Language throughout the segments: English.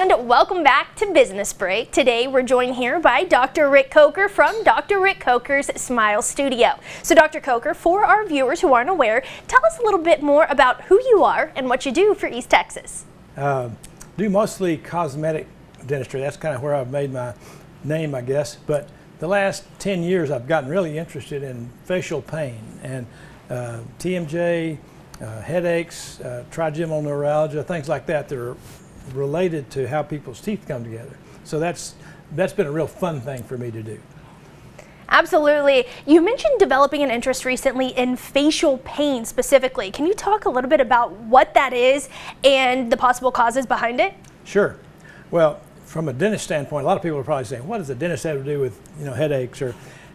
And welcome back to Business Break. Today we're joined here by Dr. Rick Coker from Dr. Rick Coker's Smile Studio. So Dr. Coker, for our viewers who aren't aware, tell us a little bit more about who you are and what you do for East Texas. Do mostly cosmetic dentistry. That's kind of where I've made my name, I guess. But the last 10 years I've gotten really interested in facial pain and TMJ, headaches, trigeminal neuralgia, things like that that are related to how people's teeth come together. So that's been a real fun thing for me to do. Absolutely. You mentioned developing an interest recently in facial pain specifically. Can you talk a little bit about what that is and the possible causes behind it? Sure. Well, from a dentist standpoint, a lot of people are probably saying, what does a dentist have to do with, headaches?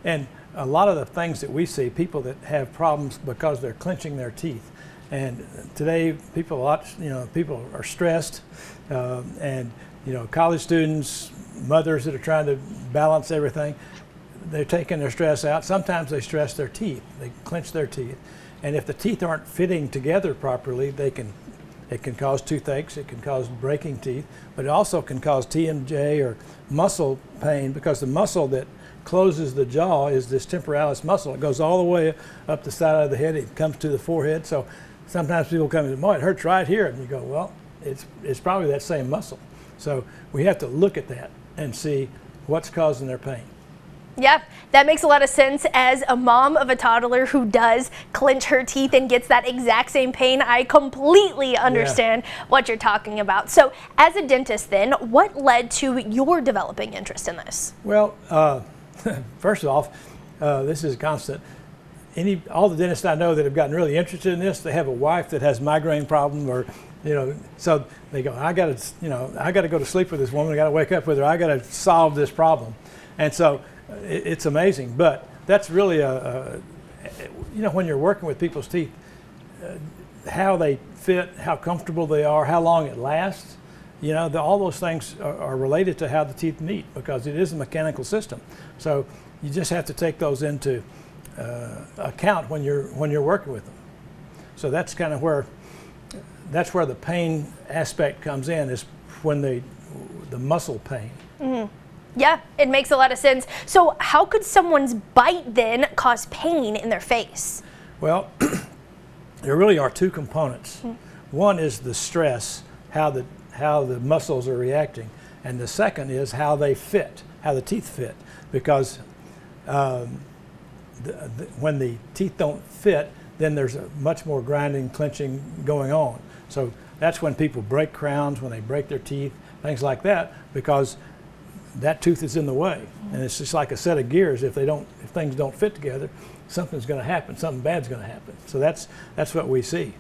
And a lot of the things that we see, people that have problems because they're clenching their teeth. And today, people are stressed, and college students, mothers that are trying to balance everything, they're taking their stress out. Sometimes they stress their teeth, they clench their teeth, and if the teeth aren't fitting together properly, it can cause toothaches, it can cause breaking teeth, but it also can cause TMJ or muscle pain, because the muscle that closes the jaw is this temporalis muscle. It goes all the way up the side of the head, it comes to the forehead. So sometimes people come and say, "Boy, it hurts right here," and you go, well, it's probably that same muscle. So we have to look at that and see what's causing their pain. Yeah, that makes a lot of sense. As a mom of a toddler who does clench her teeth and gets that exact same pain, I completely understand what you're talking about. So as a dentist then, what led to your developing interest in this? Well, first off, this is constant. All the dentists I know that have gotten really interested in this, they have a wife that has migraine problem, or so they go, I got to go to sleep with this woman, I got to wake up with her, I got to solve this problem. And so it's amazing, but that's really when you're working with people's teeth, how they fit, how comfortable they are, how long it lasts, all those things are related to how the teeth meet, because it is a mechanical system. So you just have to take those into account when you're working with them. So that's kind of where the pain aspect comes in, is when the muscle pain. Mm-hmm. Yeah, it makes a lot of sense. So how could someone's bite then cause pain in their face? Well, there really are two components. Mm-hmm. One is the stress, how the muscles are reacting, and the second is how they fit, how the teeth fit, because when the teeth don't fit, then there's much more grinding, clenching going on. So that's when people break crowns, when they break their teeth, things like that, because that tooth is in the way. And it's just like a set of gears. If things don't fit together, something's going to happen, something bad's going to happen. So that's what we see.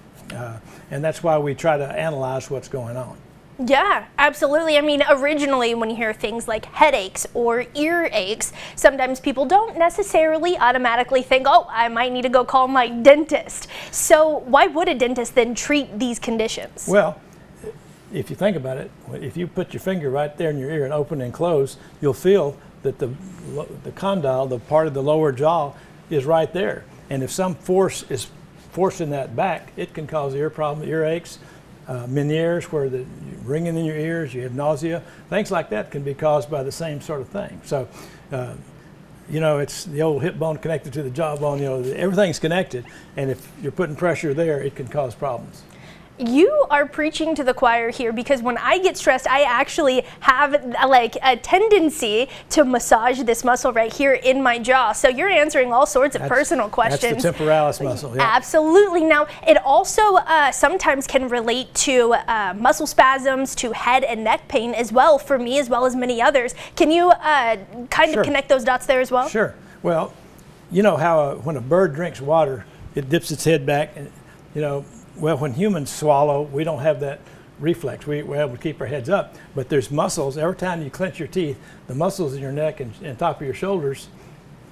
And that's why we try to analyze what's going on. Yeah, absolutely. I mean, originally when you hear things like headaches or ear aches, sometimes people don't necessarily automatically think, oh, I might need to go call my dentist. So why would a dentist then treat these conditions? Well, if you think about it, if you put your finger right there in your ear and open and close, you'll feel that the condyle, the part of the lower jaw, is right there. And if some force is forcing that back, it can cause ear problems, earaches, Meniere's, where the ringing in your ears, you have nausea, things like that can be caused by the same sort of thing. So, it's the old hip bone connected to the jawbone, everything's connected, and if you're putting pressure there, it can cause problems. You are preaching to the choir here, because when I get stressed, I actually have like a tendency to massage this muscle right here in my jaw. So you're answering all sorts of personal questions. That's the temporalis muscle. Yeah. Absolutely. Now, it also sometimes can relate to muscle spasms, to head and neck pain as well, for me as well as many others. Can you kind of connect those dots there as well? Sure. Well, you know how when a bird drinks water, it dips its head back, and well, when humans swallow, we don't have that reflex. We're able to keep our heads up. But there's muscles. Every time you clench your teeth, the muscles in your neck and top of your shoulders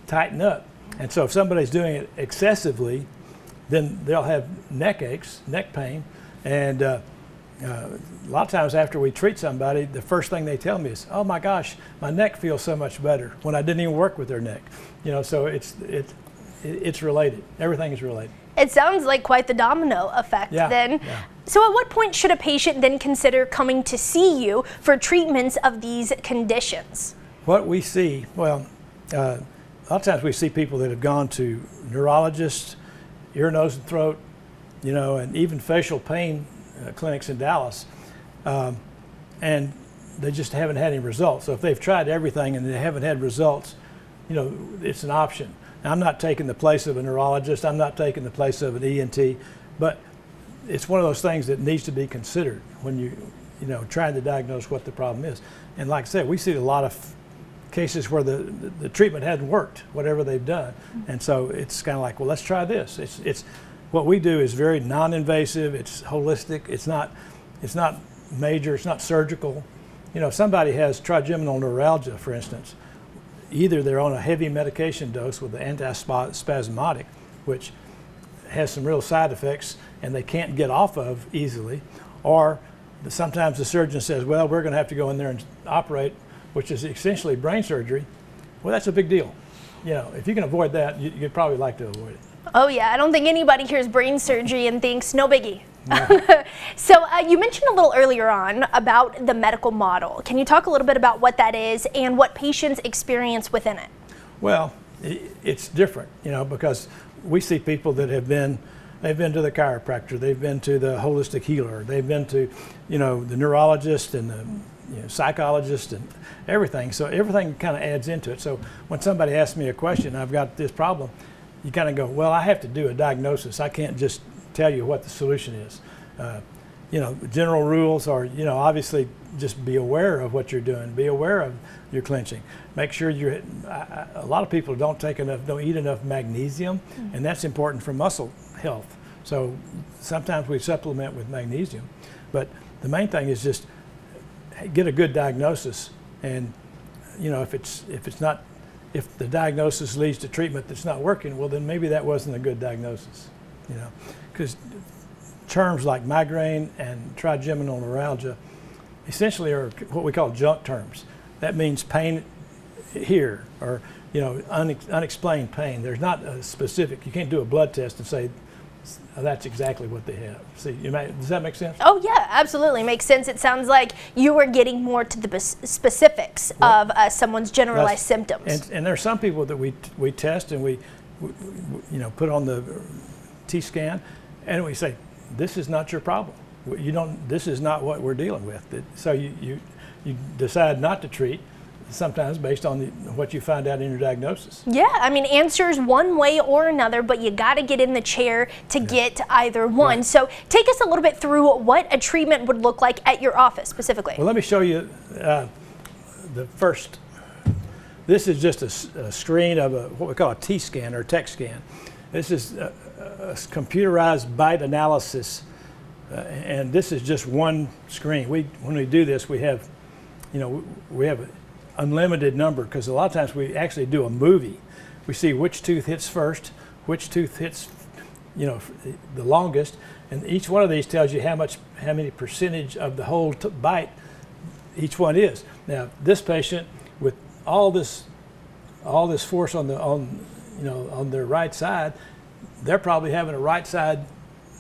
tighten up. And so if somebody's doing it excessively, then they'll have neck aches, neck pain. And a lot of times after we treat somebody, the first thing they tell me is, oh my gosh, my neck feels so much better, when I didn't even work with their neck. So it's related. Everything is related. It sounds like quite the domino effect then. Yeah. So at what point should a patient then consider coming to see you for treatments of these conditions? What we see, well, a lot of times we see people that have gone to neurologists, ear, nose, and throat, you know, and even facial pain clinics in Dallas, and they just haven't had any results. So if they've tried everything and they haven't had results, you know, it's an option. Now, I'm not taking the place of a neurologist, I'm not taking the place of an ENT, but it's one of those things that needs to be considered when you know, trying to diagnose what the problem is. And like I said, we see a lot of cases where the treatment hadn't worked, whatever they've done. And so it's kind of like, well, let's try this. It's what we do is very non-invasive, it's holistic, it's not major, it's not surgical. You know, if somebody has trigeminal neuralgia, for instance, either they're on a heavy medication dose with the antispasmodic, which has some real side effects and they can't get off of easily, or sometimes the surgeon says, well, we're going to have to go in there and operate, which is essentially brain surgery. Well, that's a big deal. You know, if you can avoid that, you'd probably like to avoid it. Oh yeah, I don't think anybody hears brain surgery and thinks no biggie. No. So you mentioned a little earlier on about the medical model. Can you talk a little bit about what that is and what patients experience within it? Well, it's different, you know, because we see people that they've been to the chiropractor, they've been to the holistic healer, they've been to, you know, the neurologist and the psychologist and everything. So everything kind of adds into it. So when somebody asks me a question, I've got this problem, you kind of go, well, I have to do a diagnosis. I can't just tell you what the solution is. You know, general rules are, you know, obviously just be aware of what you're doing. Be aware of your clenching. Make sure you're, a lot of people don't eat enough magnesium, and that's important for muscle health. So sometimes we supplement with magnesium, but the main thing is just get a good diagnosis. And, you know, if the diagnosis leads to treatment that's not working, well, then maybe that wasn't a good diagnosis, you know, because terms like migraine and trigeminal neuralgia essentially are what we call junk terms. That means pain here, or, you know, unexplained pain. There's not a specific, you can't do a blood test and say, oh, that's exactly what they have. See, does that make sense? Oh yeah, absolutely makes sense. It sounds like you are getting more to the specifics of someone's generalized symptoms. And there are some people that we test and we you know, put on the T-scan, and we say, this is not your problem. This is not what we're dealing with. So you decide not to treat, sometimes based on what you find out in your diagnosis. Yeah, I mean, answers one way or another, but you got to get in the chair to get either one. Right. So take us a little bit through what a treatment would look like at your office specifically. Well, let me show you the first. This is just a screen of what we call a T-scan or TEC scan. This is a computerized bite analysis, and this is just one screen. When we do this, we have, you know, we have an unlimited number, because a lot of times we actually do a movie. We see which tooth hits first, which tooth hits, you know, the longest, and each one of these tells you how many percentage of the whole bite each one is. Now, this patient with all this force on their right side, they're probably having a right side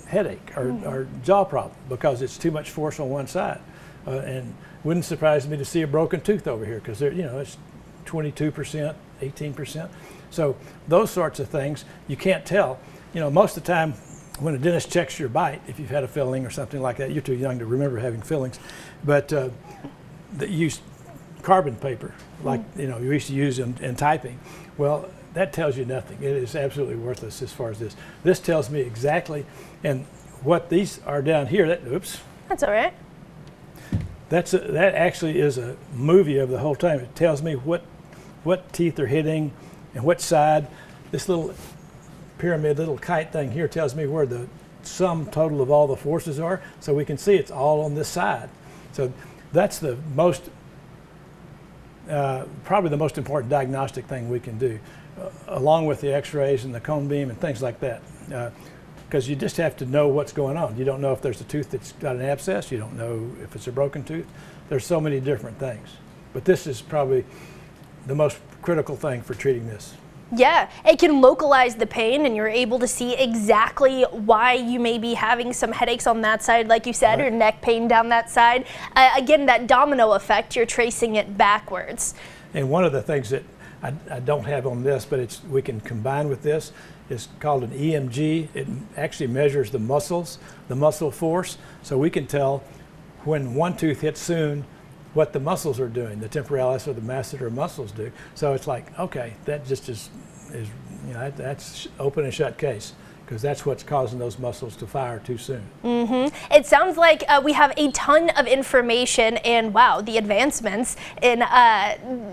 headache or jaw problem because it's too much force on one side. And wouldn't surprise me to see a broken tooth over here, because you know, it's 22%, 18%. So those sorts of things you can't tell. You know, most of the time when a dentist checks your bite, if you've had a filling or something like that, you're too young to remember having fillings, but they use carbon paper, like, you know, you used to use in typing. Well, that tells you nothing. It is absolutely worthless as far as this. This tells me exactly, and what these are down here, oops. That's all right. That actually is a movie of the whole time. It tells me what teeth are hitting and what side. This little pyramid, little kite thing here tells me where the sum total of all the forces are, so we can see it's all on this side. So that's the most, probably the most important diagnostic thing we can do, along with the x-rays and the cone beam and things like that. Because you just have to know what's going on. You don't know if there's a tooth that's got an abscess. You don't know if it's a broken tooth. There's so many different things. But this is probably the most critical thing for treating this. Yeah, it can localize the pain, and you're able to see exactly why you may be having some headaches on that side, like you said, or neck pain down that side. Again, that domino effect, you're tracing it backwards. And one of the things that I don't have on this, but we can combine with this, is called an EMG. It actually measures the muscles, the muscle force, so we can tell when one tooth hits soon what the muscles are doing, the temporalis or the masseter muscles do. So it's like, okay, that just is that's open and shut case, because that's what's causing those muscles to fire too soon. It sounds like we have a ton of information, and wow, the advancements in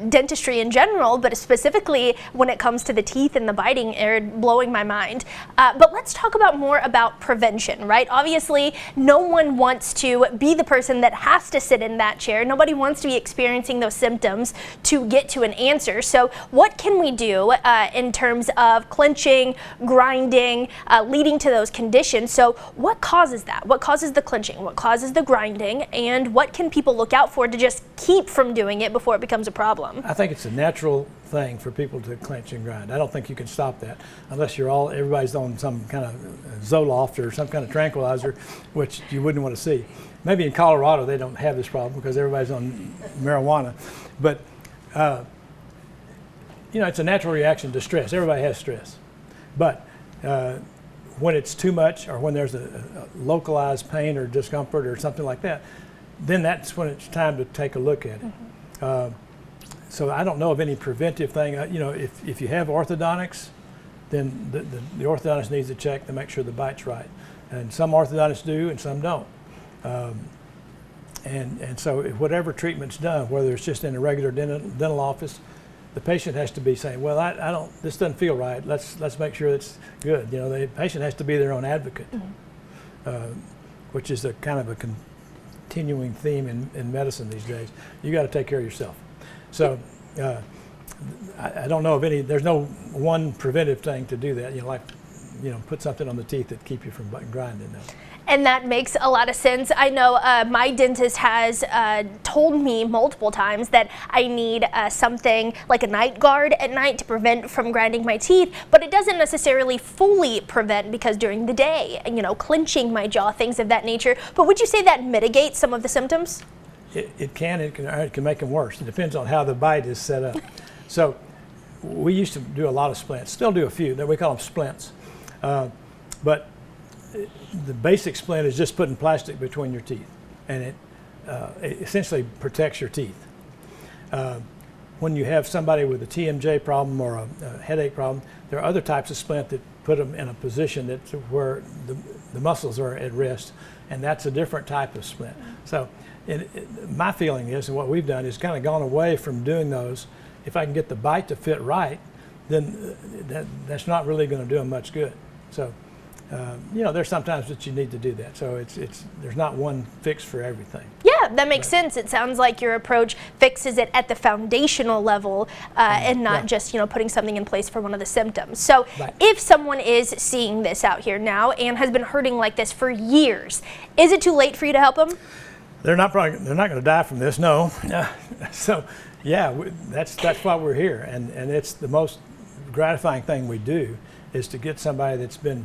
dentistry in general, but specifically when it comes to the teeth and the biting, are blowing my mind. But let's talk more about prevention, right? Obviously, no one wants to be the person that has to sit in that chair. Nobody wants to be experiencing those symptoms to get to an answer. So what can we do in terms of clenching, grinding, leading to those conditions? So what causes that? What causes the clenching? What causes the grinding? And what can people look out for to just keep from doing it before it becomes a problem? I think it's a natural thing for people to clench and grind. I don't think you can stop that unless everybody's on some kind of Zoloft or some kind of tranquilizer, which you wouldn't want to see. Maybe in Colorado they don't have this problem because everybody's on marijuana. But it's a natural reaction to stress. Everybody has stress. But when it's too much, or when there's a localized pain or discomfort or something like that, then that's when it's time to take a look at it. So I don't know of any preventive thing. If you have orthodontics, then the orthodontist needs to check to make sure the bite's right. And some orthodontists do and some don't. And so whatever treatment's done, whether it's just in a regular dental office, the patient has to be saying, well, this doesn't feel right. Let's make sure it's good. The patient has to be their own advocate, which is a kind of a continuing theme in medicine these days. You got to take care of yourself. So I don't know of any. There's no one preventive thing to do that. Put something on the teeth that keep you from grinding them. And that makes a lot of sense. I know my dentist has told me multiple times that I need something like a night guard at night to prevent from grinding my teeth, but it doesn't necessarily fully prevent, because during the day, clenching my jaw, things of that nature. But would you say that mitigates some of the symptoms? It can make them worse. It depends on how the bite is set up. So we used to do a lot of splints, still do a few. We call them splints. But the basic splint is just putting plastic between your teeth, and it essentially protects your teeth. When you have somebody with a TMJ problem or a headache problem, there are other types of splint that put them in a position where the muscles are at rest, and that's a different type of splint. So my feeling is, and what we've done is kind of gone away from doing those. If I can get the bite to fit right, then that's not really going to do them much good. So there's sometimes that you need to do that. So there's not one fix for everything. Yeah, that makes sense. It sounds like your approach fixes it at the foundational level and not just putting something in place for one of the symptoms. So if someone is seeing this out here now and has been hurting like this for years, is it too late for you to help them? They're not going to die from this, no. So yeah, that's why we're here, and it's the most gratifying thing we do is to get somebody that's been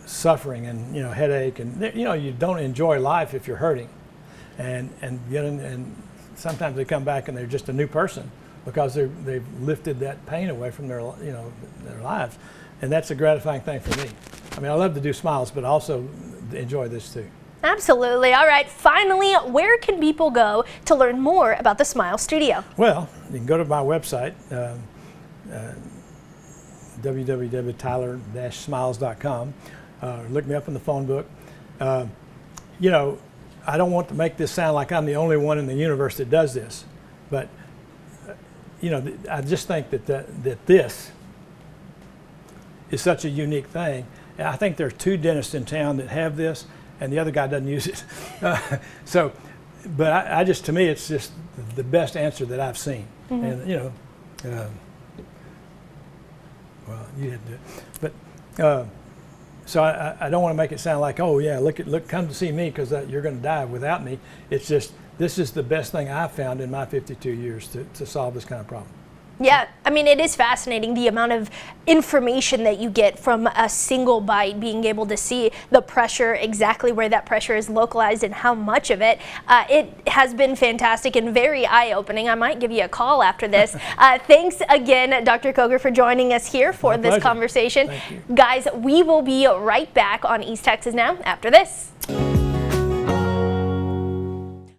suffering and headache, and you don't enjoy life if you're hurting, and sometimes they come back and they're just a new person because they've lifted that pain away from their lives, and that's a gratifying thing for me. I mean, I love to do smiles, but I also enjoy this too. Absolutely. All right, finally, where can people go to learn more about the Smile Studio? Well, you can go to my website, www.tyler-smiles.com. Look me up in the phone book. I don't want to make this sound like I'm the only one in the universe that does this, but I just think that this is such a unique thing. And I think there are 2 dentists in town that have this, and the other guy doesn't use it. But to me, it's just the best answer that I've seen. And well, you had to do it, but. So I don't want to make it sound like, oh yeah, look, come to see me because you're going to die without me. It's just, this is the best thing I've found in my 52 years to solve this kind of problem. Yeah, I mean, it is fascinating the amount of information that you get from a single bite, being able to see the pressure, exactly where that pressure is localized and how much of it. It has been fantastic and very eye-opening. I might give you a call after this. Thanks again, Dr. Coger, for joining us here for this conversation. Guys, we will be right back on East Texas Now after this.